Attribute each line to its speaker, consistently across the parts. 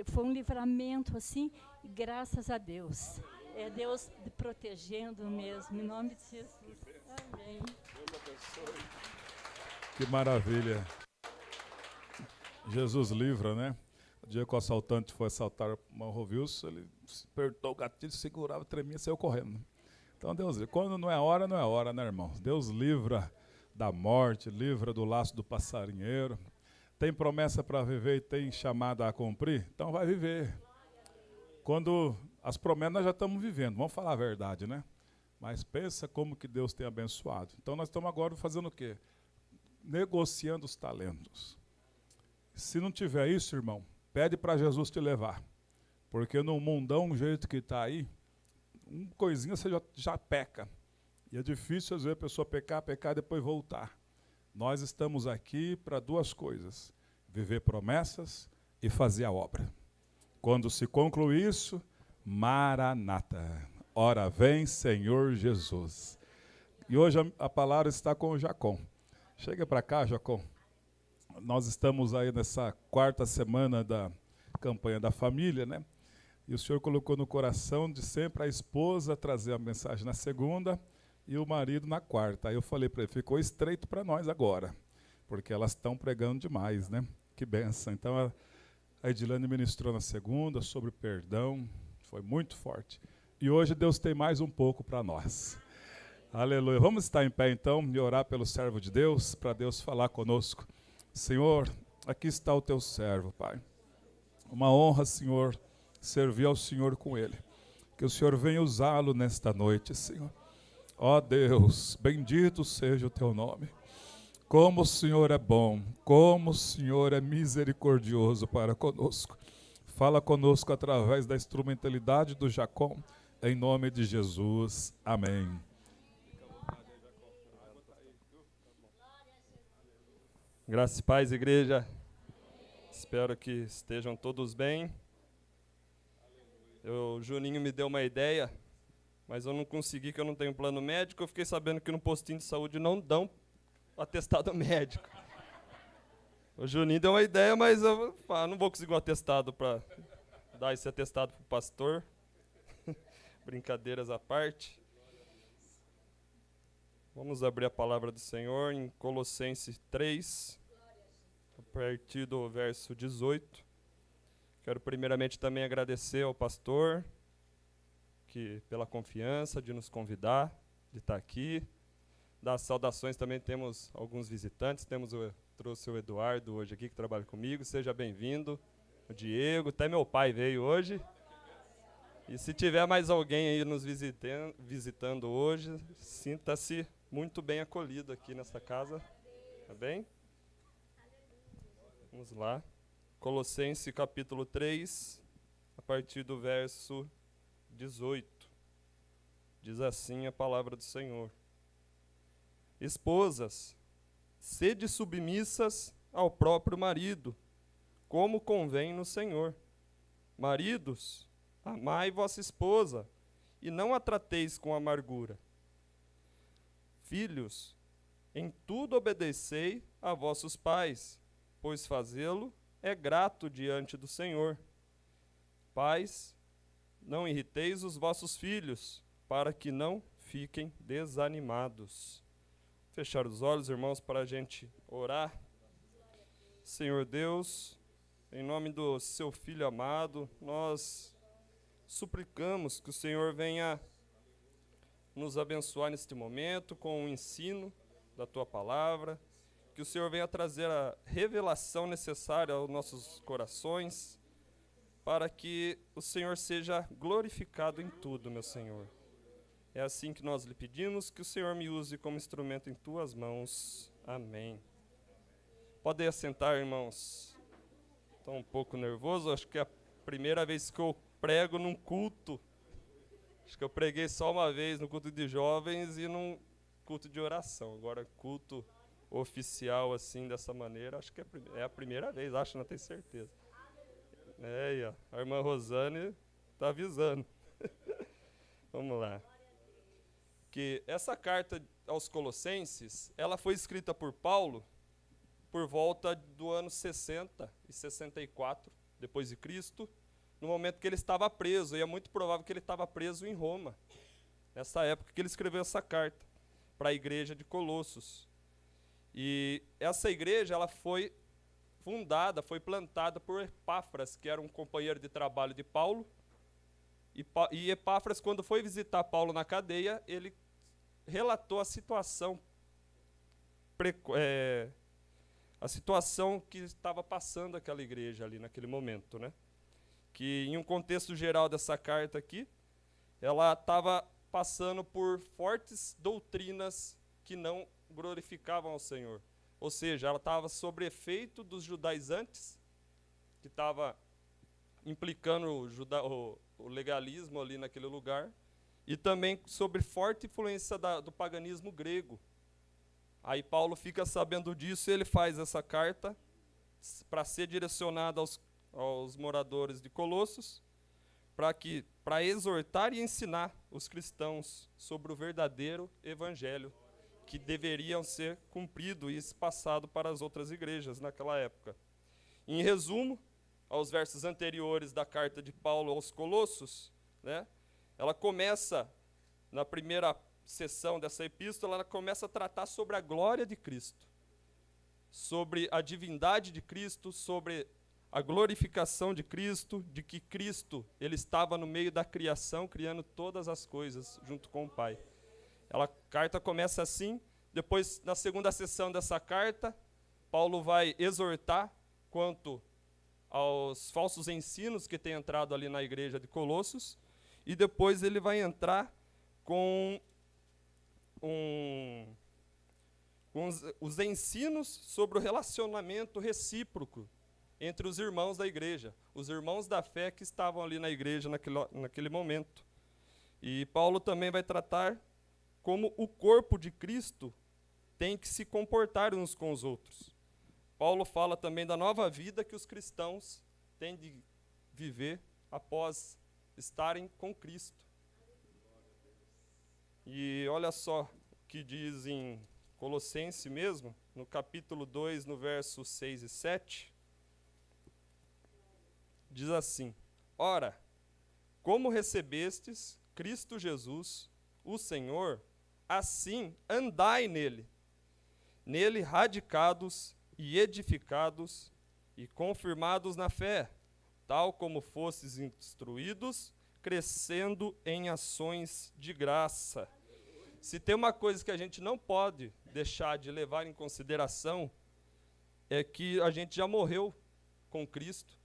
Speaker 1: foi um livramento assim, e graças a Deus. É Deus protegendo mesmo, em nome de Jesus. Amém.
Speaker 2: Que maravilha. Jesus livra, né? O dia que o assaltante foi assaltar Monroe Wilson, ele apertou o gatilho, segurava, tremia e saiu correndo. Então Deus, quando não é hora, né, irmãos? Deus livra da morte, livra do laço do passarinheiro. Tem promessa para viver e tem chamada a cumprir? Então vai viver. Quando as promessas nós já estamos vivendo, vamos falar a verdade, né? Mas pensa como que Deus tem abençoado. Então nós estamos agora fazendo o quê? Negociando os talentos. Se não tiver isso, irmão, pede para Jesus te levar. Porque no mundão, do jeito que está aí, uma coisinha você já peca. E é difícil, às vezes, a pessoa pecar e depois voltar. Nós estamos aqui para duas coisas: viver promessas e fazer a obra. Quando se concluir isso, Maranata. Ora vem, Senhor Jesus. E hoje a palavra está com o Jacom. Chega para cá, Jacom. Nós estamos aí nessa quarta semana da campanha da família, né? E o Senhor colocou no coração de sempre a esposa trazer a mensagem na segunda e o marido na quarta. Aí eu falei para ele, ficou estreito para nós agora, porque elas estão pregando demais, né? Que benção. Então a Edilane ministrou na segunda sobre perdão, foi muito forte. E hoje Deus tem mais um pouco para nós. Aleluia. Vamos estar em pé então e orar pelo servo de Deus, para Deus falar conosco. Senhor, aqui está o teu servo, Pai. Uma honra, Senhor, servir ao Senhor com ele. Que o Senhor venha usá-lo nesta noite, Senhor. Ó Deus, bendito seja o teu nome. Como o Senhor é bom, como o Senhor é misericordioso para conosco. Fala conosco através da instrumentalidade do Jacom, em nome de Jesus. Amém.
Speaker 3: Graças e paz, igreja. Espero que estejam todos bem. O Juninho me deu uma ideia, mas eu não consegui, que eu não tenho plano médico. Eu fiquei sabendo que no postinho de saúde não dão atestado médico. O Juninho deu uma ideia, mas eu não vou conseguir um atestado para dar esse atestado para o pastor. Brincadeiras à parte. Vamos abrir a palavra do Senhor em Colossenses 3, a partir do verso 18. Quero primeiramente também agradecer ao pastor pela confiança de nos convidar, de estar aqui. Das saudações também temos alguns visitantes. Trouxe o Eduardo hoje aqui, que trabalha comigo. Seja bem-vindo. O Diego, até meu pai veio hoje. E se tiver mais alguém aí nos visitando hoje, sinta-se muito bem acolhido aqui nessa casa. Tá bem? Vamos lá. Colossenses capítulo 3, a partir do verso 18. Diz assim a palavra do Senhor. Esposas, sede submissas ao próprio marido, como convém no Senhor. Maridos, amai vossa esposa, e não a trateis com amargura. Filhos, em tudo obedecei a vossos pais, pois fazê-lo é grato diante do Senhor. Pais, não irriteis os vossos filhos, para que não fiquem desanimados. Fechar os olhos, irmãos, para a gente orar. Senhor Deus, em nome do seu Filho amado, nós suplicamos que o Senhor venha nos abençoar neste momento com o ensino da tua palavra, que o Senhor venha trazer a revelação necessária aos nossos corações, para que o Senhor seja glorificado em tudo, meu Senhor. É assim que nós lhe pedimos, que o Senhor me use como instrumento em tuas mãos. Amém. Podem assentar, irmãos. Estou um pouco nervoso, acho que é a primeira vez que eu prego num culto. Acho que eu preguei só uma vez no culto de jovens e num culto de oração. Agora, culto oficial assim, dessa maneira, acho que é a primeira vez, acho, não tenho certeza. E a irmã Rosane está avisando. Vamos lá. Que essa carta aos Colossenses, ela foi escrita por Paulo por volta do ano 60 e 64 depois de Cristo, no momento que ele estava preso, e é muito provável que ele estava preso em Roma, nessa época que ele escreveu essa carta para a igreja de Colossos. E essa igreja, ela foi fundada, foi plantada por Epáfras, que era um companheiro de trabalho de Paulo. E Epáfras, quando foi visitar Paulo na cadeia, ele relatou a situação que estava passando aquela igreja ali naquele momento, né? Que em um contexto geral dessa carta aqui, ela estava passando por fortes doutrinas que não glorificavam ao Senhor. Ou seja, ela estava sob efeito dos judaizantes, que estava implicando o legalismo ali naquele lugar, e também sobre forte influência do paganismo grego. Aí Paulo fica sabendo disso e ele faz essa carta para ser direcionada aos moradores de Colossos, para exortar e ensinar os cristãos sobre o verdadeiro evangelho que deveriam ser cumprido e passado para as outras igrejas naquela época. Em resumo, aos versos anteriores da carta de Paulo aos Colossos, né, ela começa, na primeira sessão dessa epístola, ela começa a tratar sobre a glória de Cristo, sobre a divindade de Cristo, sobre a glorificação de Cristo, de que Cristo ele estava no meio da criação, criando todas as coisas junto com o Pai. A carta começa assim, depois, na segunda sessão dessa carta, Paulo vai exortar quanto aos falsos ensinos que têm entrado ali na igreja de Colossos, e depois ele vai entrar com os ensinos sobre o relacionamento recíproco entre os irmãos da igreja, os irmãos da fé que estavam ali na igreja naquele momento. E Paulo também vai tratar como o corpo de Cristo tem que se comportar uns com os outros. Paulo fala também da nova vida que os cristãos têm de viver após estarem com Cristo. E olha só o que diz em Colossenses mesmo, no capítulo 2, no versos 6 e 7, diz assim: Ora, como recebestes Cristo Jesus, o Senhor, assim andai nele, radicados e edificados e confirmados na fé, tal como fostes instruídos, crescendo em ações de graça. Se tem uma coisa que a gente não pode deixar de levar em consideração, é que a gente já morreu com Cristo,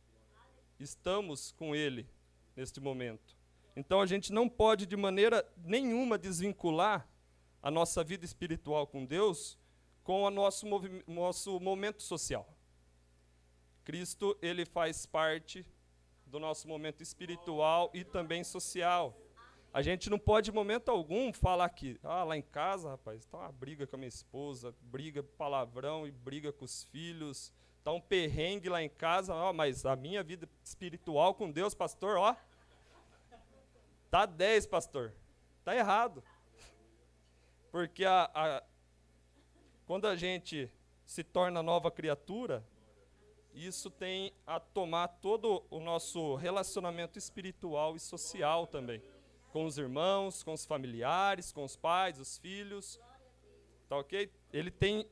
Speaker 3: estamos com Ele neste momento. Então a gente não pode de maneira nenhuma desvincular a nossa vida espiritual com Deus com o nosso momento social. Cristo, ele faz parte do nosso momento espiritual e também social. A gente não pode, em momento algum, falar que, lá em casa, rapaz, está uma briga com a minha esposa, briga palavrão e briga com os filhos, está um perrengue lá em casa, mas a minha vida espiritual com Deus, pastor, tá 10, pastor. Está errado. Porque quando a gente se torna nova criatura, isso tem a tomar todo o nosso relacionamento espiritual e social também. Com os irmãos, com os familiares, com os pais, os filhos. Tá ok? Ele tem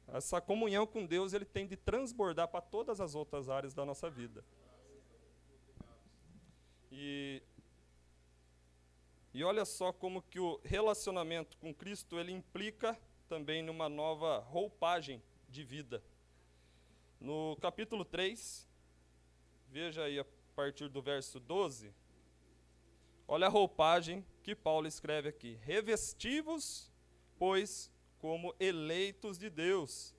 Speaker 3: essa comunhão com Deus, ele tem de transbordar para todas as outras áreas da nossa vida. E olha só como que o relacionamento com Cristo, ele implica também numa nova roupagem de vida. No capítulo 3, veja aí a partir do verso 12, olha a roupagem que Paulo escreve aqui. Revesti-vos, pois, como eleitos de Deus,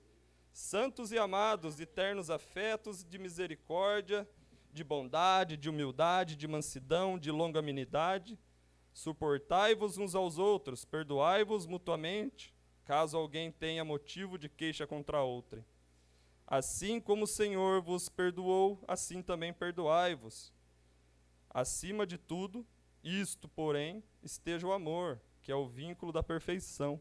Speaker 3: santos e amados, de ternos afetos, de misericórdia, de bondade, de humildade, de mansidão, de longanimidade, suportai-vos uns aos outros, perdoai-vos mutuamente, caso alguém tenha motivo de queixa contra outrem. Assim como o Senhor vos perdoou, assim também perdoai-vos. Acima de tudo, isto, porém, esteja o amor, que é o vínculo da perfeição.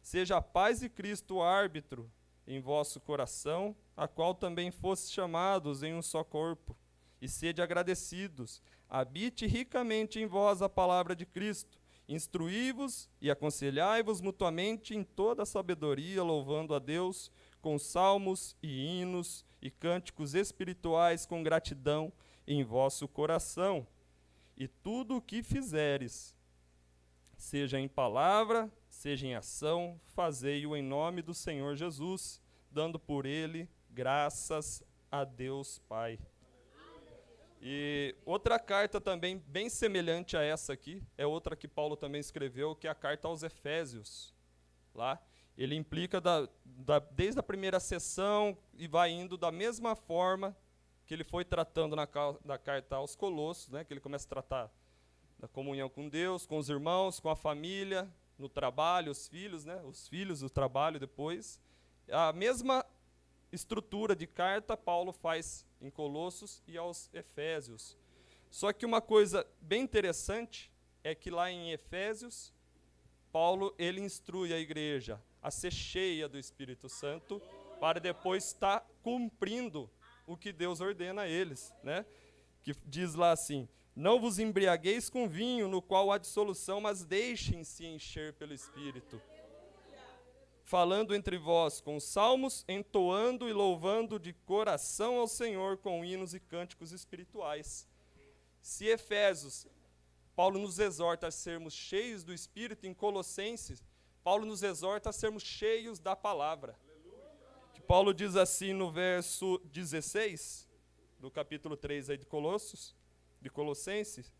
Speaker 3: Seja a paz de Cristo o árbitro em vosso coração, a qual também fostes chamados em um só corpo, e sede agradecidos. Habite ricamente em vós a palavra de Cristo. Instruí-vos e aconselhai-vos mutuamente em toda a sabedoria, louvando a Deus com salmos e hinos e cânticos espirituais com gratidão em vosso coração. E tudo o que fizeres, seja em palavra, seja em ação, fazei-o em nome do Senhor Jesus, dando por ele graças a Deus Pai. E outra carta também bem semelhante a essa aqui, é outra que Paulo também escreveu, que é a carta aos Efésios. Lá, ele implica desde a primeira sessão e vai indo da mesma forma que ele foi tratando na carta aos Colossos, né, que ele começa a tratar da comunhão com Deus, com os irmãos, com a família, no trabalho, os filhos, o trabalho depois. A mesma estrutura de carta Paulo faz em Colossos e aos Efésios. Só que uma coisa bem interessante é que lá em Efésios, Paulo ele instrui a igreja a ser cheia do Espírito Santo para depois estar cumprindo o que Deus ordena a eles, né? Que diz lá assim: não vos embriagueis com vinho, no qual há dissolução, mas deixem-se encher pelo Espírito, falando entre vós com salmos, entoando e louvando de coração ao Senhor com hinos e cânticos espirituais. Se Efésios, Paulo nos exorta a sermos cheios do Espírito, em Colossenses, Paulo nos exorta a sermos cheios da palavra. Que Paulo diz assim no verso 16, do capítulo 3 aí de Colossenses: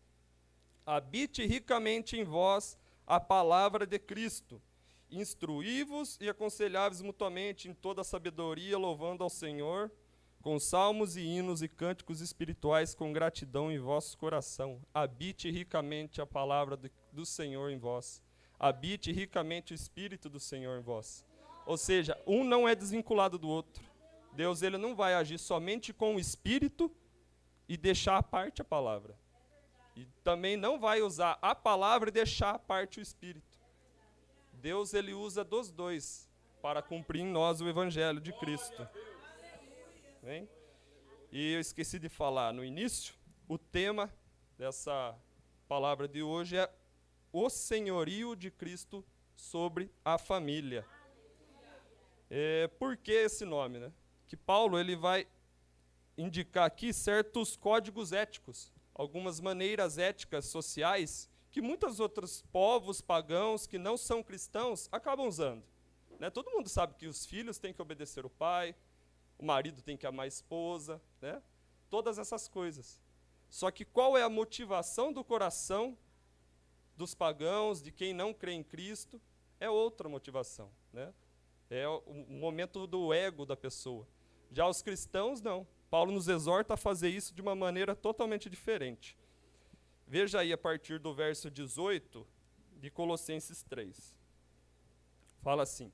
Speaker 3: habite ricamente em vós a palavra de Cristo, instruí-vos e aconselhai-vos mutuamente em toda a sabedoria, louvando ao Senhor com salmos e hinos e cânticos espirituais com gratidão em vosso coração. Habite ricamente a palavra do Senhor em vós. Habite ricamente o Espírito do Senhor em vós. Ou seja, um não é desvinculado do outro. Deus ele não vai agir somente com o Espírito e deixar à parte a palavra. E também não vai usar a palavra e deixar à parte o Espírito. Deus ele usa dos dois para cumprir em nós o Evangelho de Cristo. Bem? E eu esqueci de falar no início, o tema dessa palavra de hoje é o senhorio de Cristo sobre a família. Por que esse nome, né? Que Paulo ele vai indicar aqui certos códigos éticos, algumas maneiras éticas sociais que muitos outros povos pagãos que não são cristãos acabam usando. Né? Todo mundo sabe que os filhos têm que obedecer o pai, o marido tem que amar a esposa, né? Todas essas coisas. Só que qual é a motivação do coração dos pagãos, de quem não crê em Cristo? É outra motivação, né? É o momento do ego da pessoa. Já os cristãos, não. Paulo nos exorta a fazer isso de uma maneira totalmente diferente. Veja aí a partir do verso 18 de Colossenses 3. Fala assim: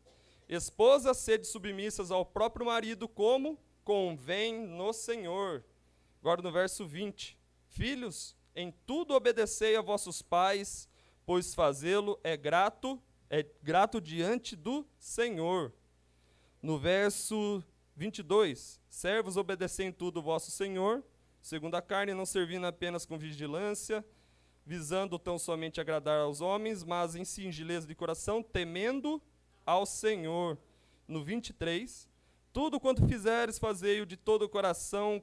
Speaker 3: esposas, sede submissas ao próprio marido, como convém no Senhor. Agora no verso 20. Filhos, em tudo obedecei a vossos pais, pois fazê-lo é grato diante do Senhor. No verso 22. Servos, obedecei em tudo o vosso Senhor, segundo a carne, não servindo apenas com vigilância, visando tão somente agradar aos homens, mas em singeleza de coração, temendo ao Senhor. No 23, tudo quanto fizeres, fazei-o de todo o coração,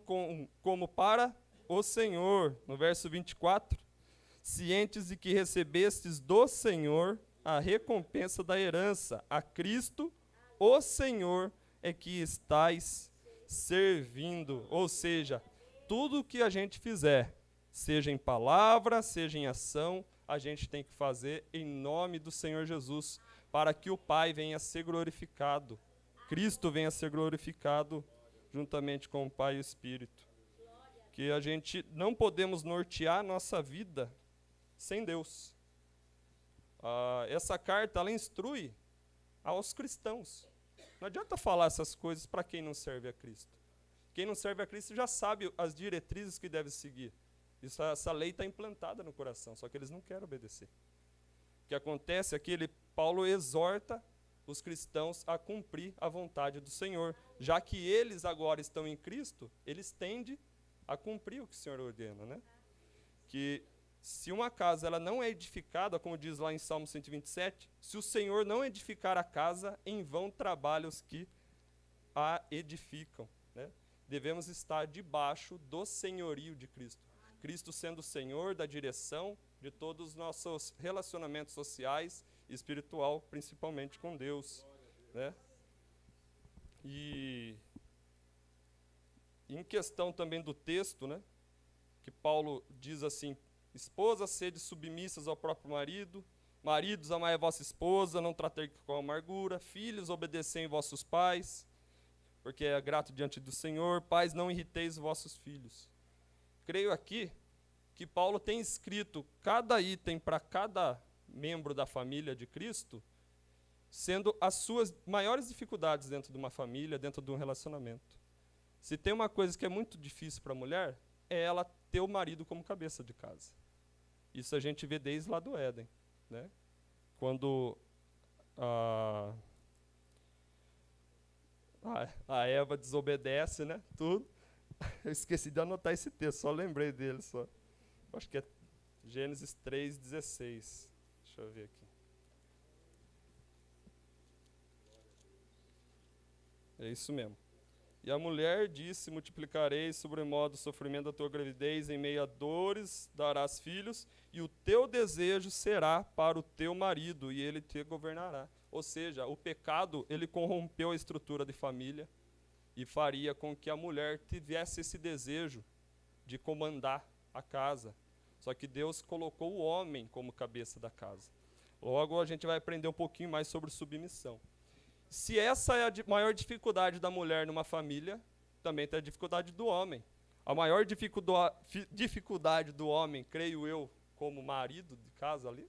Speaker 3: como para o Senhor. No verso 24, cientes de que recebestes do Senhor a recompensa da herança, a Cristo, o Senhor, é que estais servindo. Ou seja, tudo que a gente fizer, seja em palavra, seja em ação, a gente tem que fazer em nome do Senhor Jesus, para que o Pai venha a ser glorificado, Cristo venha a ser glorificado juntamente com o Pai e o Espírito. Que a gente não podemos nortear nossa vida sem Deus. Essa carta, ela instrui aos cristãos. Não adianta falar essas coisas para quem não serve a Cristo. Quem não serve a Cristo já sabe as diretrizes que deve seguir. Essa lei está implantada no coração, só que eles não querem obedecer. O que acontece é que Paulo exorta os cristãos a cumprir a vontade do Senhor. Já que eles agora estão em Cristo, eles tendem a cumprir o que o Senhor ordena, né? Que se uma casa ela não é edificada, como diz lá em Salmo 127, se o Senhor não edificar a casa, em vão trabalham os que a edificam, né? Devemos estar debaixo do senhorio de Cristo. Cristo sendo o Senhor da direção de todos os nossos relacionamentos sociais e espiritual, principalmente com Deus, né? E em questão também do texto, né, que Paulo diz assim: esposas, sede submissas ao próprio marido, maridos, amai a vossa esposa, não tratei com amargura, filhos, obedecei vossos pais, porque é grato diante do Senhor, pais, não irriteis vossos filhos. Creio aqui que Paulo tem escrito cada item para cada membro da família de Cristo, sendo as suas maiores dificuldades dentro de uma família, dentro de um relacionamento. Se tem uma coisa que é muito difícil para a mulher, é ela ter o marido como cabeça de casa. Isso a gente vê desde lá do Éden, né? Quando a Eva desobedece, né? Tudo. Eu esqueci de anotar esse texto, só lembrei dele só. Acho que é Gênesis 3:16. Deixa eu ver aqui. É isso mesmo. E a mulher disse: multiplicarei sobremodo o sofrimento da tua gravidez, em meio a dores darás filhos, e o teu desejo será para o teu marido, e ele te governará. Ou seja, o pecado, ele corrompeu a estrutura de família e faria com que a mulher tivesse esse desejo de comandar a casa. Só que Deus colocou o homem como cabeça da casa. Logo, a gente vai aprender um pouquinho mais sobre submissão. Se essa é a maior dificuldade da mulher numa família, também tem a dificuldade do homem. A maior dificuldade do homem, creio eu, como marido de casa ali,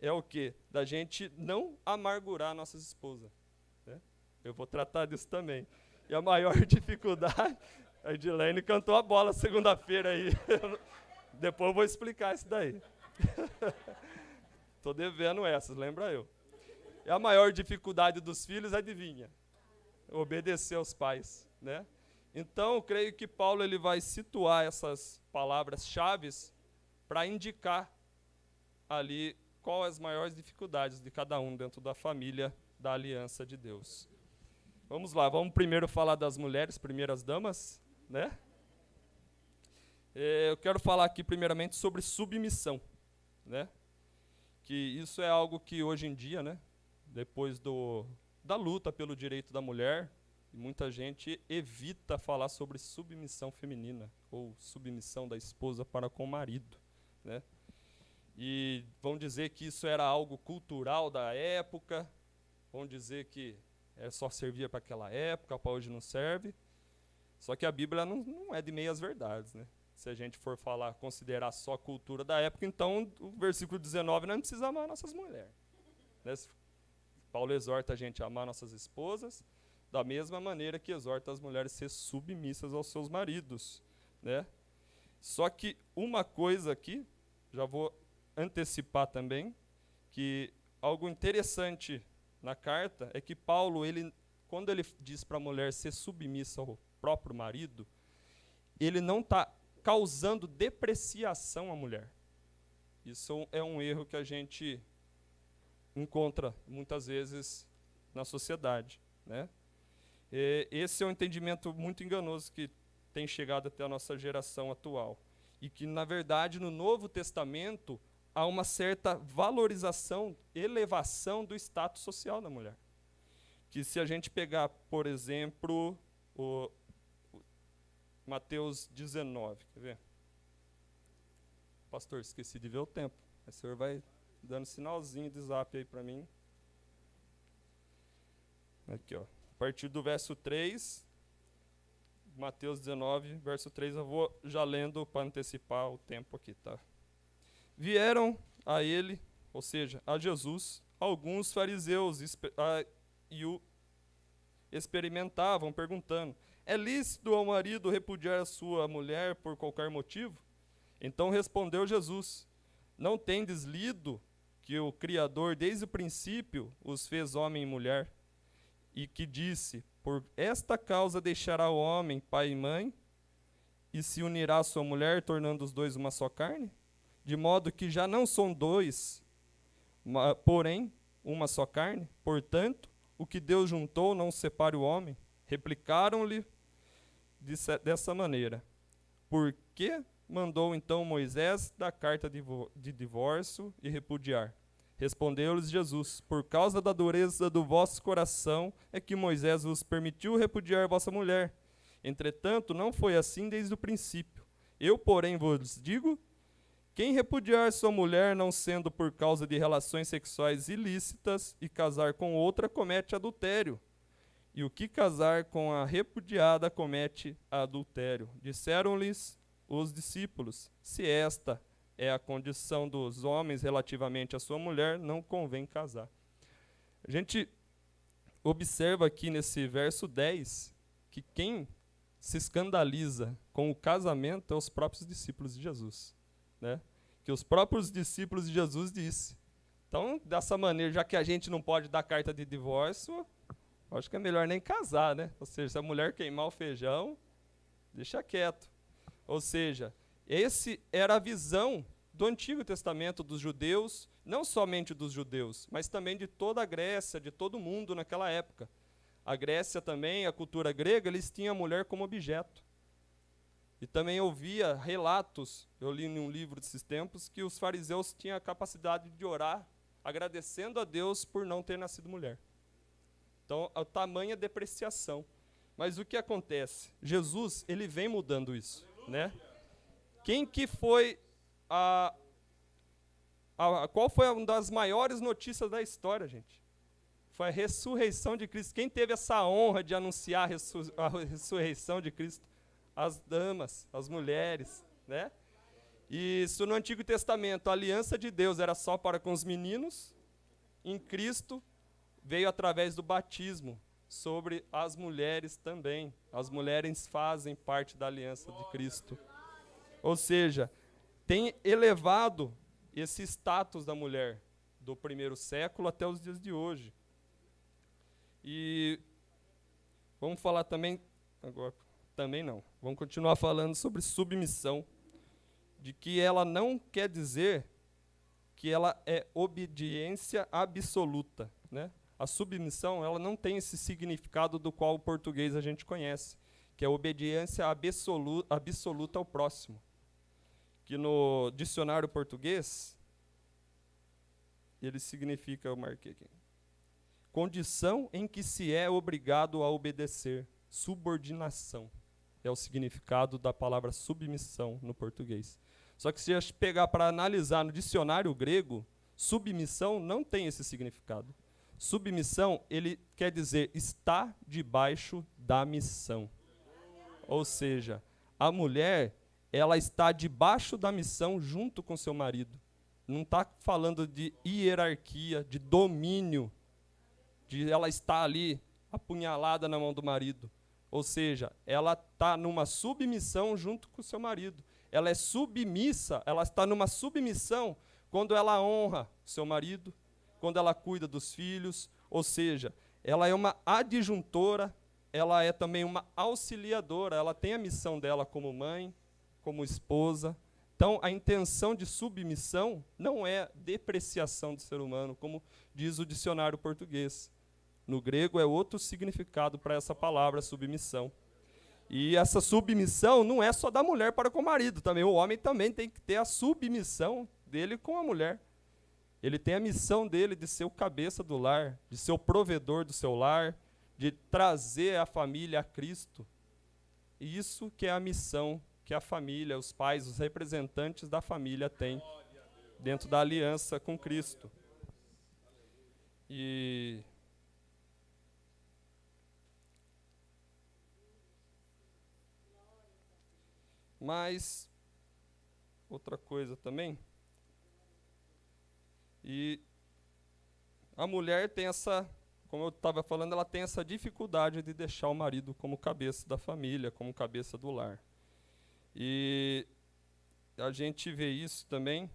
Speaker 3: é o quê? Da gente não amargurar nossas esposas, né? Eu vou tratar disso também. E a maior dificuldade, a Edilene cantou a bola segunda-feira aí. Depois eu vou explicar isso daí. Estou devendo essas, lembra eu. E a maior dificuldade dos filhos, adivinha? Obedecer aos pais, né? Então, eu creio que Paulo ele vai situar essas palavras-chave para indicar ali quais as maiores dificuldades de cada um dentro da família da aliança de Deus. Vamos lá, vamos primeiro falar das mulheres, primeiras damas, né? Eu quero falar aqui primeiramente sobre submissão, né? Que isso é algo que hoje em dia, né, depois da luta pelo direito da mulher, muita gente evita falar sobre submissão feminina ou submissão da esposa para com o marido, né? E vão dizer que isso era algo cultural da época, vão dizer que só servia para aquela época, para hoje não serve. Só que a Bíblia não é de meias verdades, né? Se a gente for falar, considerar só a cultura da época, então o versículo 19 não precisa amar nossas mulheres, né? Paulo exorta a gente a amar nossas esposas, da mesma maneira que exorta as mulheres a ser submissas aos seus maridos, né? Só que uma coisa aqui, já vou antecipar também, que algo interessante na carta é que Paulo, quando ele diz para a mulher ser submissa ao próprio marido, ele não está causando depreciação à mulher. Isso é um erro que a gente encontra muitas vezes na sociedade, né? Esse é um entendimento muito enganoso que tem chegado até a nossa geração atual. E que, na verdade, no Novo Testamento, há uma certa valorização, elevação do status social da mulher. Que se a gente pegar, por exemplo, o Mateus 19, quer ver? Pastor, esqueci de ver o tempo. O senhor vai dando sinalzinho de zap aí para mim. Aqui, ó. A partir do verso 3, Mateus 19, verso 3, eu vou já lendo para antecipar o tempo aqui, tá? Vieram a ele, ou seja, a Jesus, alguns fariseus e o experimentavam, perguntando: é lícito ao marido repudiar a sua mulher por qualquer motivo? Então respondeu Jesus: não tendes lido que o Criador, desde o princípio, os fez homem e mulher, e que disse: por esta causa deixará o homem pai e mãe, e se unirá à sua mulher, tornando os dois uma só carne? De modo que já não são dois, porém uma só carne. Portanto, o que Deus juntou, não separe o homem. Replicaram-lhe dessa maneira: por que mandou então Moisés dar carta de divórcio e repudiar? Respondeu-lhes Jesus: por causa da dureza do vosso coração é que Moisés vos permitiu repudiar vossa mulher. Entretanto, não foi assim desde o princípio. Eu, porém, vos digo: quem repudiar sua mulher, não sendo por causa de relações sexuais ilícitas, e casar com outra, comete adultério. E o que casar com a repudiada comete adultério. Disseram-lhes os discípulos: se esta é a condição dos homens relativamente à sua mulher, não convém casar. A gente observa aqui nesse verso 10 que quem se escandaliza com o casamento é os próprios discípulos de Jesus, né? Que os próprios discípulos de Jesus disse. Então, dessa maneira, já que a gente não pode dar carta de divórcio, acho que é melhor nem casar, né? Ou seja, se a mulher queimar o feijão, deixa quieto. Ou seja, esse era a visão do Antigo Testamento dos judeus, não somente dos judeus, mas também de toda a Grécia, de todo mundo naquela época. A Grécia também, a cultura grega, eles tinham a mulher como objeto. E também ouvia relatos, eu li em um livro desses tempos, que os fariseus tinham a capacidade de orar, agradecendo a Deus por não ter nascido mulher. Então, a tamanha depreciação. Mas o que acontece? Jesus, ele vem mudando isso, né? Quem que foi qual foi uma das maiores notícias da história, gente? Foi a ressurreição de Cristo. Quem teve essa honra de anunciar a ressurreição de Cristo? As damas, as mulheres, né? E isso no Antigo Testamento, a aliança de Deus era só para com os meninos. Em Cristo, veio através do batismo sobre as mulheres também. As mulheres fazem parte da aliança de Cristo. Ou seja, tem elevado esse status da mulher do primeiro século até os dias de hoje. E vamos falar também, agora também não, vamos continuar falando sobre submissão, de que ela não quer dizer que ela é obediência absoluta, né? A submissão, ela não tem esse significado do qual o português a gente conhece, que é obediência absoluta ao próximo. Que no dicionário português, ele significa, eu marquei aqui, condição em que se é obrigado a obedecer, subordinação. É o significado da palavra submissão no português. Só que se a gente pegar para analisar no dicionário grego, submissão não tem esse significado. Submissão, ele quer dizer estar debaixo da missão. Ou seja, a mulher, ela está debaixo da missão junto com seu marido. Não está falando de hierarquia, de domínio, de ela estar ali apunhalada na mão do marido. Ou seja, ela está numa submissão junto com o seu marido. Ela é submissa, ela está numa submissão quando ela honra seu marido, quando ela cuida dos filhos. Ou seja, ela é uma adjuntora, ela é também uma auxiliadora, ela tem a missão dela como mãe, como esposa. Então, a intenção de submissão não é depreciação do ser humano, como diz o dicionário português. No grego é outro significado para essa palavra submissão. E essa submissão não é só da mulher para com o marido, também o homem também tem que ter a submissão dele com a mulher. Ele tem a missão dele de ser o cabeça do lar, de ser o provedor do seu lar, de trazer a família a Cristo. E isso que é a missão que a família, os pais, os representantes da família têm dentro da aliança com Cristo. E mas outra coisa também, e a mulher tem essa, como eu estava falando, ela tem essa dificuldade de deixar o marido como cabeça da família, como cabeça do lar. E a gente vê isso também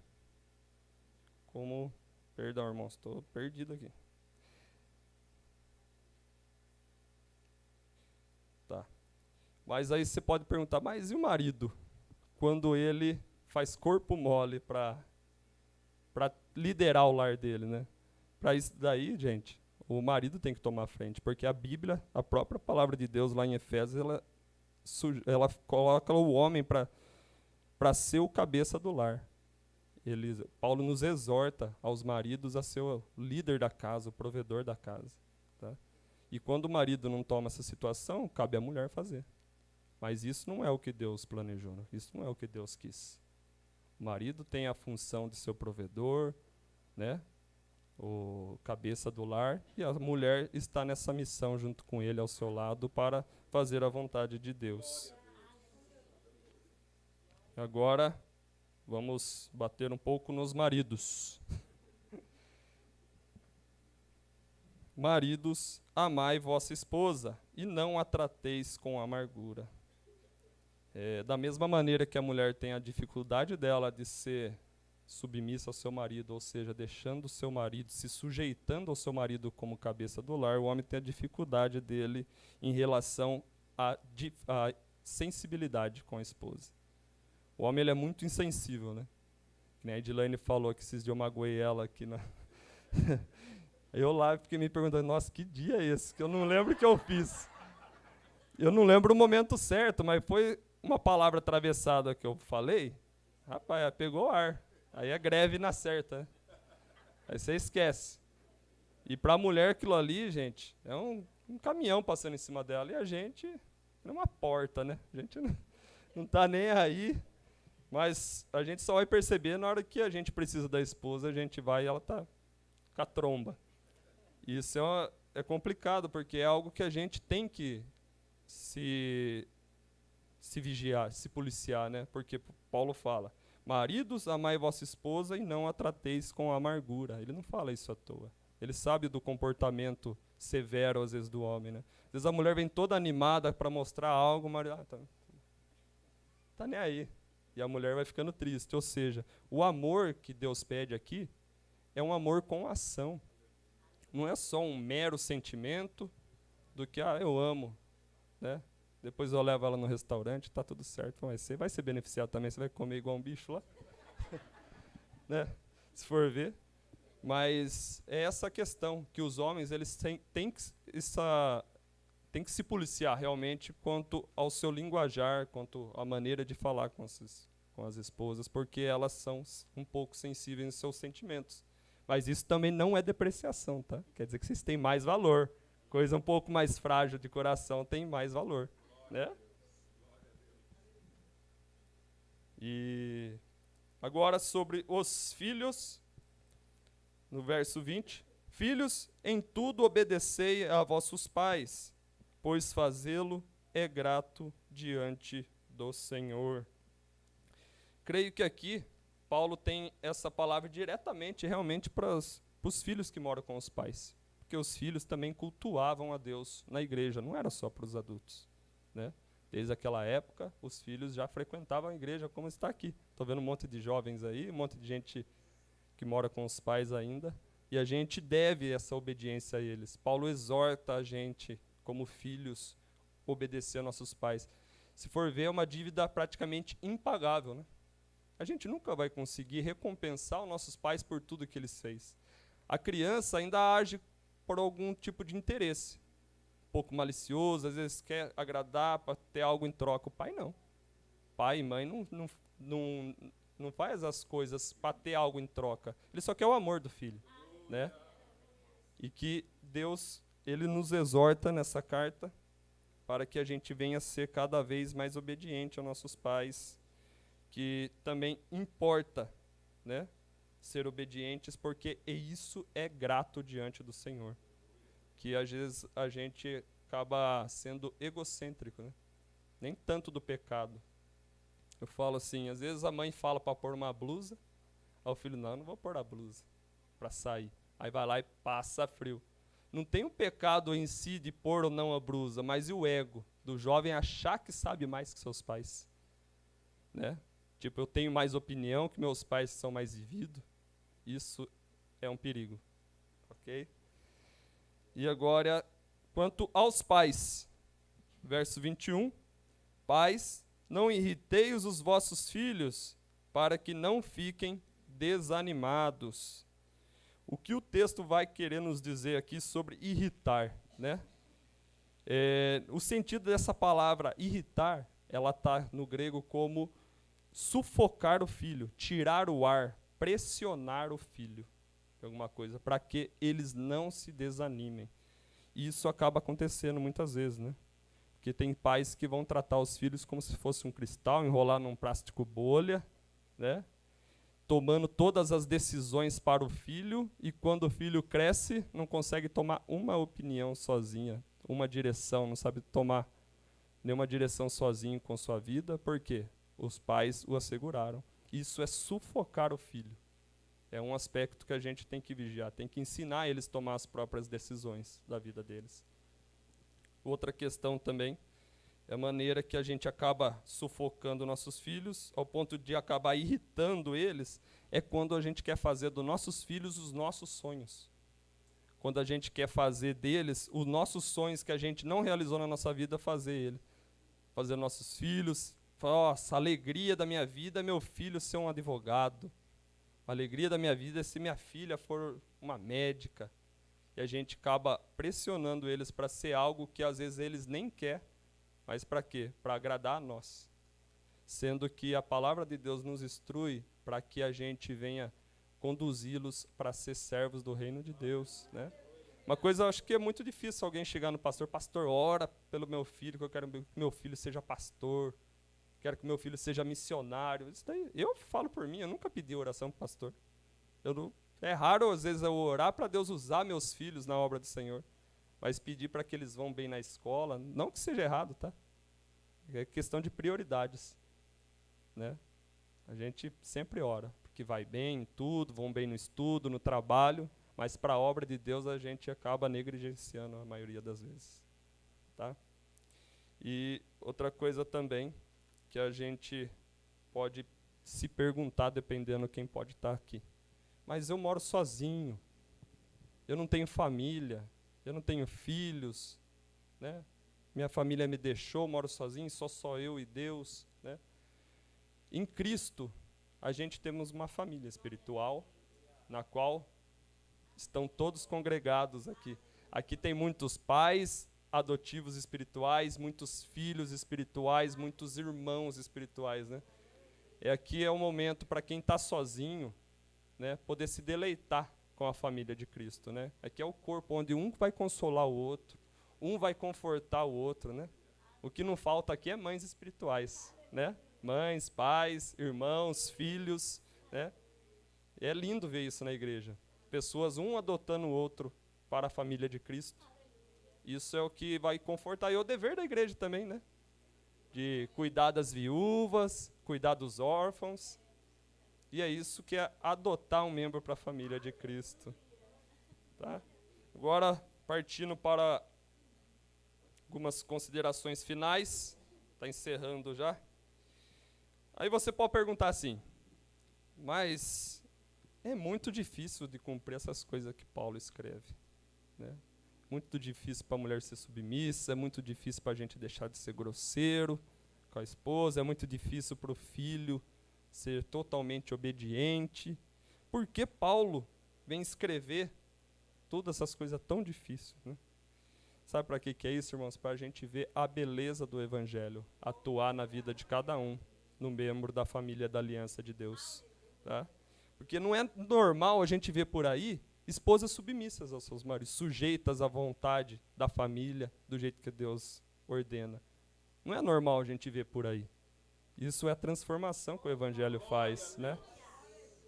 Speaker 3: como Perdão, irmãos, estou perdido aqui. Tá. Mas aí você pode perguntar, mas e o marido? Quando ele faz corpo mole para liderar o lar dele, né? Para isso daí, gente, o marido tem que tomar frente, porque a Bíblia, a própria palavra de Deus lá em Efésios, ela coloca o homem para ser o cabeça do lar. Paulo nos exorta aos maridos a ser o líder da casa, o provedor da casa. Tá? E quando o marido não toma essa situação, cabe à mulher fazer. Mas isso não é o que Deus planejou, né? Isso não é o que Deus quis. O marido tem a função de ser o provedor, né? O cabeça do lar, e a mulher está nessa missão junto com ele ao seu lado para fazer a vontade de Deus. Agora, vamos bater um pouco nos maridos. Maridos, amai vossa esposa, e não a trateis com amargura. Da mesma maneira que a mulher tem a dificuldade dela de ser submissa ao seu marido, ou seja, deixando o seu marido, se sujeitando ao seu marido como cabeça do lar, o homem tem a dificuldade dele em relação à sensibilidade com a esposa. O homem ele é muito insensível, né? A Edilane falou que esses dias eu magoei ela aqui na... Eu lá fiquei me perguntando, nossa, que dia é esse? Que eu não lembro o que eu fiz. Eu não lembro o momento certo, mas foi uma palavra atravessada que eu falei, rapaz, pegou ar. Aí é greve na certa. Né? Aí você esquece. E para a mulher aquilo ali, gente, é um caminhão passando em cima dela. E a gente é uma porta, né? A gente não tá nem aí. Mas a gente só vai perceber na hora que a gente precisa da esposa, a gente vai e ela tá com a tromba. Isso é complicado, porque é algo que a gente tem que se vigiar, se policiar, né? Porque Paulo fala, maridos, amai vossa esposa e não a trateis com amargura. Ele não fala isso à toa. Ele sabe do comportamento severo, às vezes, do homem, né? Às vezes a mulher vem toda animada para mostrar algo, o marido tá nem aí. E a mulher vai ficando triste. Ou seja, o amor que Deus pede aqui é um amor com ação. Não é só um mero sentimento do que, eu amo, né? Depois eu levo ela no restaurante, tá tudo certo. Mas você vai ser beneficiado também, você vai comer igual um bicho lá. Né? Se for ver. Mas é essa questão, que os homens eles têm que se policiar realmente quanto ao seu linguajar, quanto à maneira de falar com as esposas, porque elas são um pouco sensíveis nos seus sentimentos. Mas isso também não é depreciação, tá? Quer dizer que vocês têm mais valor. Coisa um pouco mais frágil de coração tem mais valor. Né? E agora sobre os filhos, no verso 20. Filhos, em tudo obedecei a vossos pais, pois fazê-lo é grato diante do Senhor. Creio que aqui Paulo tem essa palavra diretamente, realmente, para os filhos que moram com os pais. Porque os filhos também cultuavam a Deus na igreja, não era só para os adultos. Né? Desde aquela época, os filhos já frequentavam a igreja, como está aqui. Estou vendo um monte de jovens aí, um monte de gente que mora com os pais ainda, e a gente deve essa obediência a eles. Paulo exorta a gente, como filhos, obedecer a nossos pais. Se for ver, é uma dívida praticamente impagável. Né? A gente nunca vai conseguir recompensar os nossos pais por tudo que eles fez. A criança ainda age por algum tipo de interesse. Pouco malicioso, às vezes quer agradar para ter algo em troca. O pai não. Pai e mãe não faz as coisas para ter algo em troca. Ele só quer o amor do filho. Né? E que Deus ele nos exorta nessa carta para que a gente venha ser cada vez mais obediente aos nossos pais, que também importa, né, ser obedientes, porque isso é grato diante do Senhor. Que às vezes a gente acaba sendo egocêntrico, né? Nem tanto do pecado. Eu falo assim, às vezes a mãe fala para pôr uma blusa, aí o filho, não vou pôr a blusa para sair. Aí vai lá e passa frio. Não tem o pecado em si de pôr ou não a blusa, mas e o ego do jovem achar que sabe mais que seus pais. Né? Tipo, eu tenho mais opinião que meus pais são mais vividos. Isso é um perigo. Ok? E agora, quanto aos pais, verso 21, pais, não irriteis os vossos filhos, para que não fiquem desanimados. O que o texto vai querer nos dizer aqui sobre irritar, né? O sentido dessa palavra irritar, ela está no grego como sufocar o filho, tirar o ar, pressionar o filho, alguma coisa, para que eles não se desanimem. E isso acaba acontecendo muitas vezes, né? Porque tem pais que vão tratar os filhos como se fosse um cristal, enrolar num plástico bolha, né? Tomando todas as decisões para o filho, e quando o filho cresce, não consegue tomar uma opinião sozinha, uma direção, não sabe tomar nenhuma direção sozinho com sua vida. Por quê? Os pais o asseguraram. Isso é sufocar o filho. É um aspecto que a gente tem que vigiar, tem que ensinar eles a tomar as próprias decisões da vida deles. Outra questão também é a maneira que a gente acaba sufocando nossos filhos, ao ponto de acabar irritando eles, é quando a gente quer fazer dos nossos filhos os nossos sonhos. Quando a gente quer fazer deles os nossos sonhos que a gente não realizou na nossa vida, fazer nossos filhos. Nossa, a alegria da minha vida é meu filho ser um advogado. A alegria da minha vida é se minha filha for uma médica. E a gente acaba pressionando eles para ser algo que às vezes eles nem querem. Mas para quê? Para agradar a nós. Sendo que a palavra de Deus nos instrui para que a gente venha conduzi-los para ser servos do reino de Deus, né? Uma coisa, eu acho que é muito difícil alguém chegar no pastor, pastor, ora pelo meu filho, que eu quero que meu filho seja pastor, quero que meu filho seja missionário. Isso daí, eu falo por mim, eu nunca pedi oração para o pastor. É raro, às vezes, eu orar para Deus usar meus filhos na obra do Senhor. Mas pedir para que eles vão bem na escola, não que seja errado, tá? É questão de prioridades, né? A gente sempre ora, porque vai bem em tudo, vão bem no estudo, no trabalho, mas para a obra de Deus a gente acaba negligenciando a maioria das vezes, tá? E outra coisa também que a gente pode se perguntar, dependendo quem pode estar aqui. Mas eu moro sozinho, eu não tenho família, eu não tenho filhos, né? Minha família me deixou, moro sozinho, só eu e Deus, né? Em Cristo, a gente temos uma família espiritual, na qual estão todos congregados aqui. Aqui tem muitos pais adotivos espirituais, muitos filhos espirituais, muitos irmãos espirituais, né? Aqui é o momento para quem está sozinho, né, poder se deleitar com a família de Cristo, né? Aqui é o corpo onde um vai consolar o outro, um vai confortar o outro, né? O que não falta aqui é mães espirituais, né? Mães, pais, irmãos, filhos, né? É lindo ver isso na igreja. Pessoas um adotando o outro para a família de Cristo. Isso é o que vai confortar. E é o dever da igreja também, né? De cuidar das viúvas, cuidar dos órfãos. E é isso que é adotar um membro para a família de Cristo. Tá? Agora, partindo para algumas considerações finais. Está encerrando já. Aí você pode perguntar assim, mas é muito difícil de cumprir essas coisas que Paulo escreve, né? Muito difícil para a mulher ser submissa, é muito difícil para a gente deixar de ser grosseiro com a esposa, é muito difícil para o filho ser totalmente obediente. Por que Paulo vem escrever todas essas coisas tão difíceis, né? Sabe para que é isso, irmãos? Para a gente ver a beleza do Evangelho atuar na vida de cada um, no membro da família da aliança de Deus, tá? Porque não é normal a gente ver por aí esposas submissas aos seus maridos, sujeitas à vontade da família, do jeito que Deus ordena. Não é normal a gente ver por aí. Isso é a transformação que o Evangelho faz, né?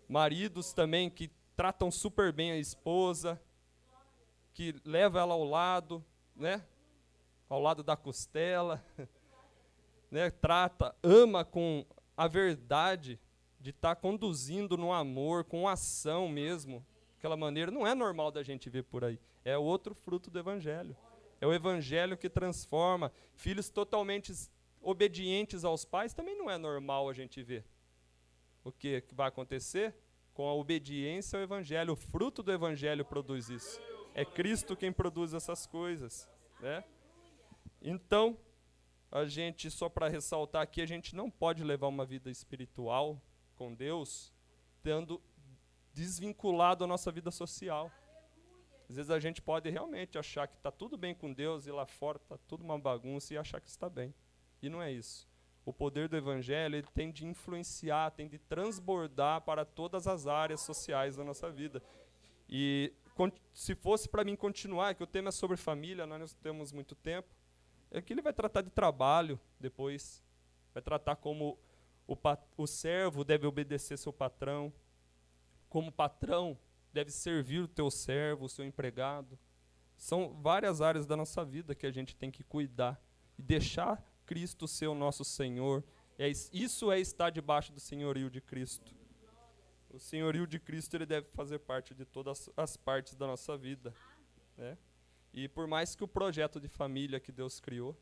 Speaker 3: Maridos também que tratam super bem a esposa, que levam ela ao lado, né? Ao lado da costela, né? Ama com a verdade de estar conduzindo no amor, com ação mesmo, aquela maneira. Não é normal da gente ver por aí. É outro fruto do Evangelho. É o Evangelho que transforma. Filhos totalmente obedientes aos pais também não é normal a gente ver. O que vai acontecer? com a obediência ao Evangelho. O fruto do Evangelho produz isso. É Cristo quem produz essas coisas, né? Então, a gente, só para ressaltar aqui, a gente não pode levar uma vida espiritual com Deus tendo desvinculado a nossa vida social. Às vezes a gente pode realmente achar que está tudo bem com Deus e lá fora está tudo uma bagunça e achar que está bem. E não é isso. O poder do Evangelho, ele tem de influenciar, tem de transbordar para todas as áreas sociais da nossa vida. E se fosse para mim continuar, que o tema é sobre família, nós não temos muito tempo, é que ele vai tratar de trabalho depois, vai tratar como o servo deve obedecer seu patrão, como o patrão deve servir o teu servo, o seu empregado. São várias áreas da nossa vida que a gente tem que cuidar e deixar Cristo ser o nosso Senhor. Isso é estar debaixo do senhorio de Cristo. O senhorio de Cristo, ele deve fazer parte de todas as partes da nossa vida, né? E por mais que o projeto de família que Deus criou,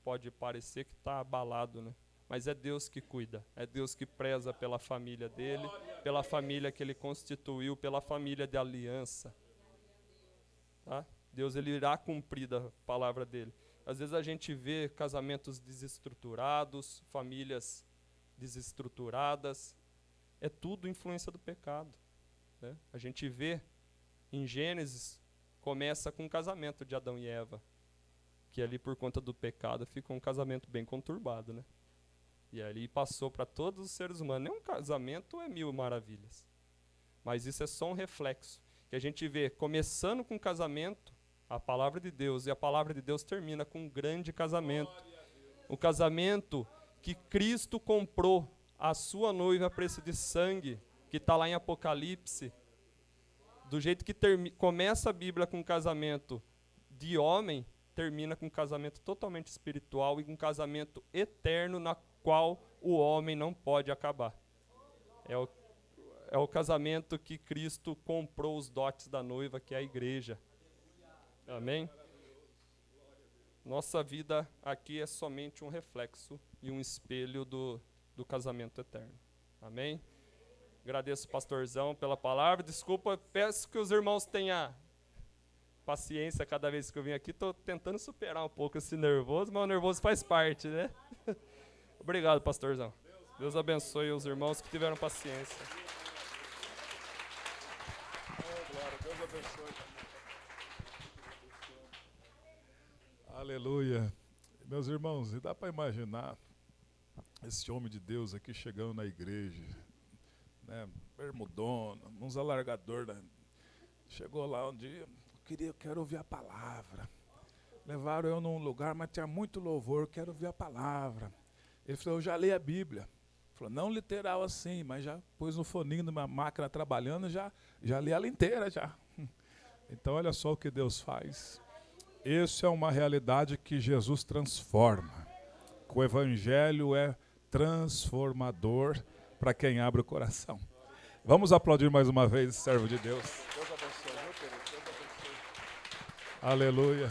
Speaker 3: pode parecer que está abalado, né? Mas é Deus que cuida, é Deus que preza pela família dele, pela família que ele constituiu, pela família de aliança. Tá? Deus, ele irá cumprir a palavra dele. Às vezes a gente vê casamentos desestruturados, famílias desestruturadas, é tudo influência do pecado, né? A gente vê em Gênesis, começa com o casamento de Adão e Eva, que ali por conta do pecado ficou um casamento bem conturbado, né? E ali passou para todos os seres humanos. Nem um casamento é mil maravilhas, mas isso é só um reflexo, que a gente vê começando com o casamento, a palavra de Deus, e a palavra de Deus termina com um grande casamento. Um casamento que Cristo comprou a sua noiva a preço de sangue, que está lá em Apocalipse. Do jeito que começa a Bíblia com um casamento de homem, termina com um casamento totalmente espiritual e um casamento eterno na qual o homem não pode acabar. É o casamento que Cristo comprou os dotes da noiva, que é a igreja. Amém? Nossa vida aqui é somente um reflexo e um espelho do casamento eterno. Amém? Agradeço o pastorzão pela palavra. Desculpa, peço que os irmãos tenham paciência cada vez que eu vim aqui. Estou tentando superar um pouco esse nervoso, mas o nervoso faz parte, né? Obrigado, pastorzão. Deus abençoe os irmãos que tiveram paciência.
Speaker 2: Glória, Deus abençoe. Aleluia. Meus irmãos, e dá para imaginar esse homem de Deus aqui chegando na igreja, né, bermudona, uns alargador, né? Chegou lá um dia, eu quero ouvir a palavra. Levaram eu num lugar, mas tinha muito louvor, quero ouvir a palavra. Ele falou, eu já li a Bíblia. Ele falou, não literal assim, mas já pôs no foninho de uma máquina trabalhando, já li ela inteira já. Então olha só o que Deus faz. Isso é uma realidade que Jesus transforma. O Evangelho é transformador para quem abre o coração. Vamos aplaudir mais uma vez, servo de Deus. Deus abençoe, meu querido. Deus abençoe. Aleluia.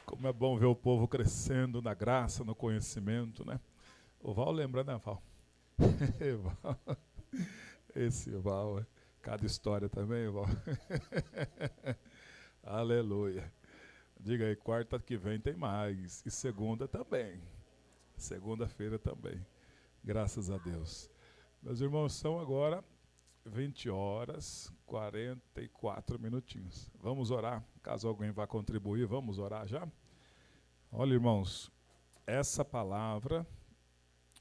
Speaker 2: Como é bom ver o povo crescendo na graça, no conhecimento, né? O Val lembra, né, Val? Esse Val, cada história também, Val. Aleluia. Diga aí, quarta que vem tem mais. E segunda também. Segunda-feira também. Graças a Deus. Meus irmãos, são agora 20 horas, 44 minutinhos. Vamos orar. Caso alguém vá contribuir, vamos orar já? Olha, irmãos, essa palavra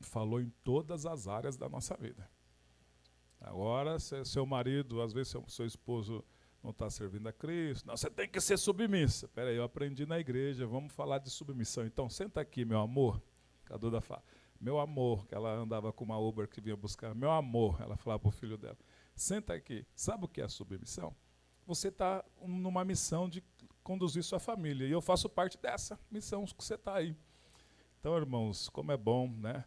Speaker 2: falou em todas as áreas da nossa vida. Agora, seu marido, às vezes seu esposo não está servindo a Cristo. Não, você tem que ser submissa. Espera aí, eu aprendi na igreja, vamos falar de submissão. Então, senta aqui, meu amor. A Duda fala, meu amor, que ela andava com uma Uber que vinha buscar. Meu amor, ela falava para o filho dela. Senta aqui. Sabe o que é submissão? Você está numa missão de conduzir sua família. E eu faço parte dessa missão que você está aí. Então, irmãos, como é bom, né?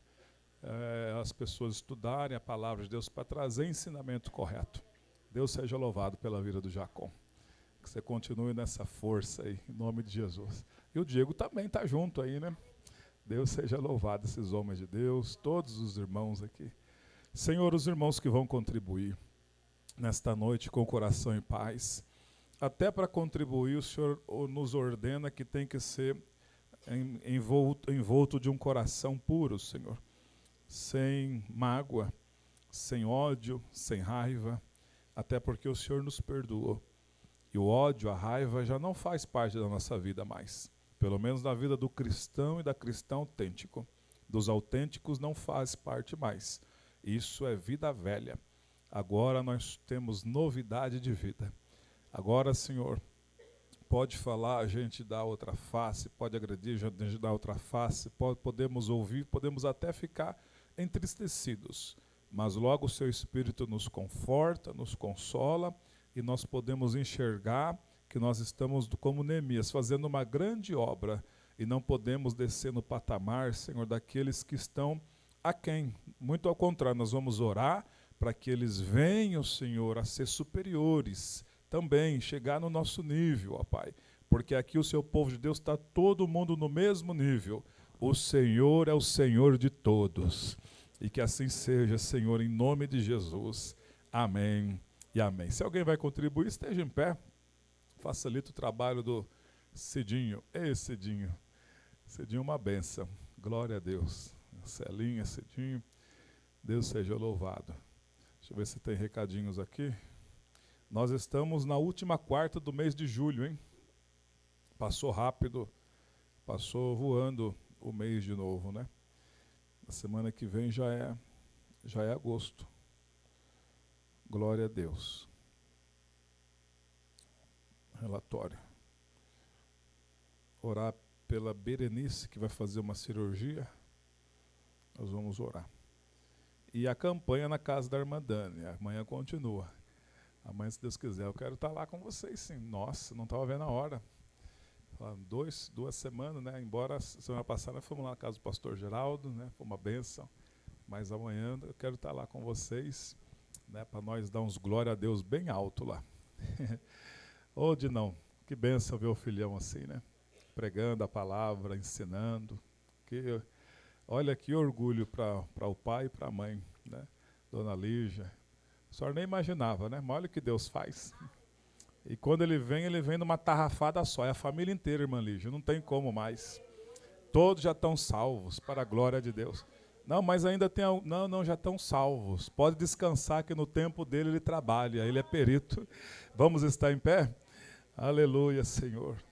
Speaker 2: As pessoas estudarem a palavra de Deus para trazer ensinamento correto. Deus seja louvado pela vida do Jacó. Que você continue nessa força aí, em nome de Jesus. E o Diego também está junto aí, né? Deus seja louvado, esses homens de Deus, todos os irmãos aqui. Senhor, os irmãos que vão contribuir nesta noite com o coração em paz, até para contribuir, o Senhor nos ordena que tem que ser envolto de um coração puro, Senhor, sem mágoa, sem ódio, sem raiva, até porque o Senhor nos perdoou. E o ódio, a raiva já não faz parte da nossa vida mais. Pelo menos na vida do cristão e da cristã autêntico. Dos autênticos não faz parte mais. Isso é vida velha. Agora nós temos novidade de vida. Agora, Senhor, pode falar, a gente dá outra face, pode agredir, a gente dá outra face, podemos ouvir, podemos até ficar entristecidos. Mas logo o Seu Espírito nos conforta, nos consola, e nós podemos enxergar que nós estamos, como Neemias, fazendo uma grande obra, e não podemos descer no patamar, Senhor, daqueles que estão aquém. Muito ao contrário, nós vamos orar para que eles venham, Senhor, a ser superiores também, chegar no nosso nível, ó Pai. Porque aqui o Seu povo de Deus está todo mundo no mesmo nível. O Senhor é o Senhor de todos. E que assim seja, Senhor, em nome de Jesus. Amém e amém. Se alguém vai contribuir, esteja em pé. Facilita o trabalho do Cidinho. Ei, Cidinho. Cidinho é uma bênção. Glória a Deus. Celinha, Cidinho. Deus seja louvado. Deixa eu ver se tem recadinhos aqui. Nós estamos na última quarta do mês de julho, hein? Passou rápido. Passou voando o mês de novo, né? A semana que vem já é agosto. Glória a Deus. Relatório. Orar pela Berenice, que vai fazer uma cirurgia. Nós vamos orar. E a campanha na casa da irmã Dani. Amanhã continua. Amanhã, se Deus quiser, eu quero estar lá com vocês, sim. Nossa, não estava vendo a hora. 2 semanas, né? Embora semana passada fomos lá na casa do pastor Geraldo, né? Foi uma bênção. Mas amanhã eu quero estar lá com vocês, né? Para nós dar uns glória a Deus bem alto lá. Ô, Dinão, que bênção ver o filhão assim, né? Pregando a palavra, ensinando. Olha que orgulho para o pai e para a mãe, né? Dona Lígia. A senhora nem imaginava, né? Mas olha o que Deus faz. E quando ele vem numa tarrafada só. É a família inteira, irmã Lígia. Não tem como mais. Todos já estão salvos, para a glória de Deus. Não, mas ainda tem... Não, já estão salvos. Pode descansar que no tempo dele ele trabalha. Ele é perito. Vamos estar em pé? Aleluia, Senhor.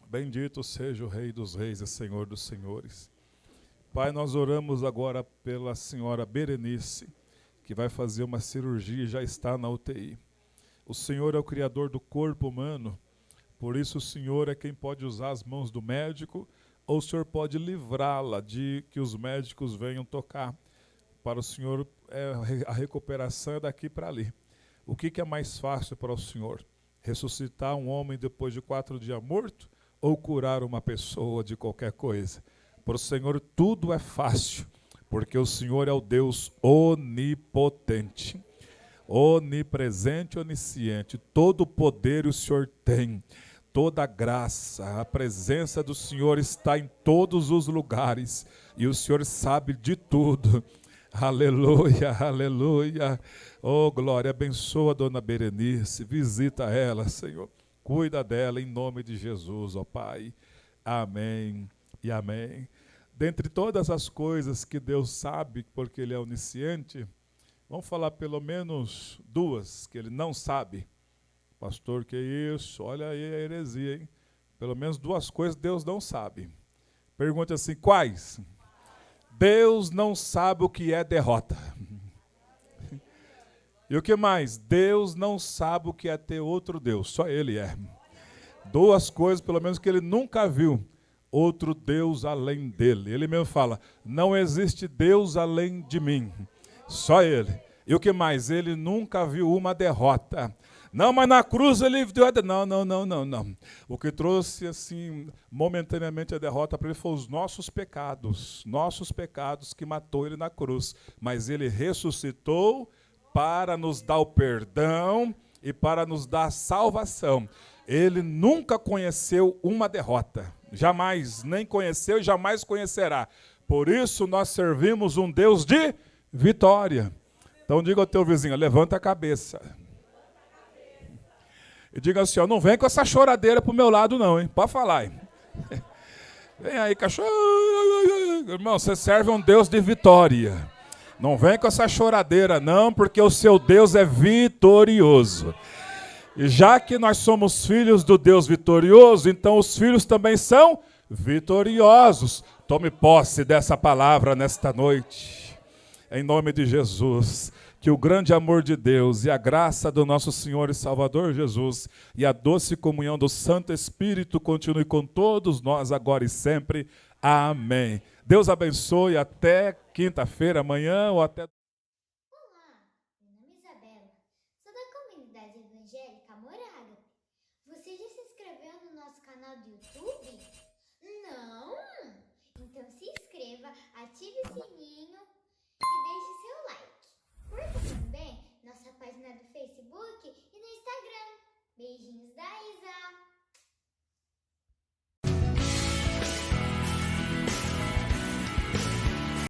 Speaker 2: Bendito seja o Rei dos Reis e Senhor dos Senhores. Pai, nós oramos agora pela senhora Berenice, que vai fazer uma cirurgia e já está na UTI. O Senhor é o Criador do corpo humano, por isso o Senhor é quem pode usar as mãos do médico, ou o Senhor pode livrá-la de que os médicos venham tocar. Para o Senhor, a recuperação é daqui para ali. O que é mais fácil para o Senhor? Ressuscitar um homem depois de 4 dias morto, ou curar uma pessoa de qualquer coisa? Para o Senhor tudo é fácil, porque o Senhor é o Deus onipotente, onipresente, onisciente. Todo o poder o Senhor tem, toda a graça, a presença do Senhor está em todos os lugares, e o Senhor sabe de tudo. Aleluia, aleluia. Oh, glória, abençoa a dona Berenice, visita ela, Senhor. Cuida dela em nome de Jesus, ó Pai. Amém e amém. Dentre todas as coisas que Deus sabe, porque Ele é onisciente, vamos falar pelo menos 2 que Ele não sabe. Pastor, que isso? Olha aí a heresia, hein? Pelo menos 2 coisas Deus não sabe. Pergunta assim, quais? Deus não sabe o que é derrota. E o que mais? Deus não sabe o que é ter outro Deus, só Ele é. 2 coisas, pelo menos, que Ele nunca viu. Outro Deus além dele. Ele mesmo fala, não existe Deus além de mim, só Ele. E o que mais? Ele nunca viu uma derrota. Não, mas na cruz ele viu a derrota. Não. O que trouxe assim momentaneamente a derrota para ele foi os nossos pecados que matou ele na cruz. Mas ele ressuscitou para nos dar o perdão e para nos dar a salvação. Ele nunca conheceu uma derrota. Jamais, nem conheceu e jamais conhecerá. Por isso nós servimos um Deus de vitória. Então diga ao teu vizinho, levanta a cabeça. E diga assim, ó, não vem com essa choradeira pro meu lado não, hein? Pode falar, hein? Vem aí, cachorro. Irmão, você serve um Deus de vitória. Não vem com essa choradeira não, porque o seu Deus é vitorioso. E já que nós somos filhos do Deus vitorioso, então os filhos também são vitoriosos. Tome posse dessa palavra nesta noite. Em nome de Jesus. Que o grande amor de Deus e a graça do nosso Senhor e Salvador Jesus e a doce comunhão do Santo Espírito continue com todos nós agora e sempre. Amém. Deus abençoe até quinta-feira, amanhã ou até...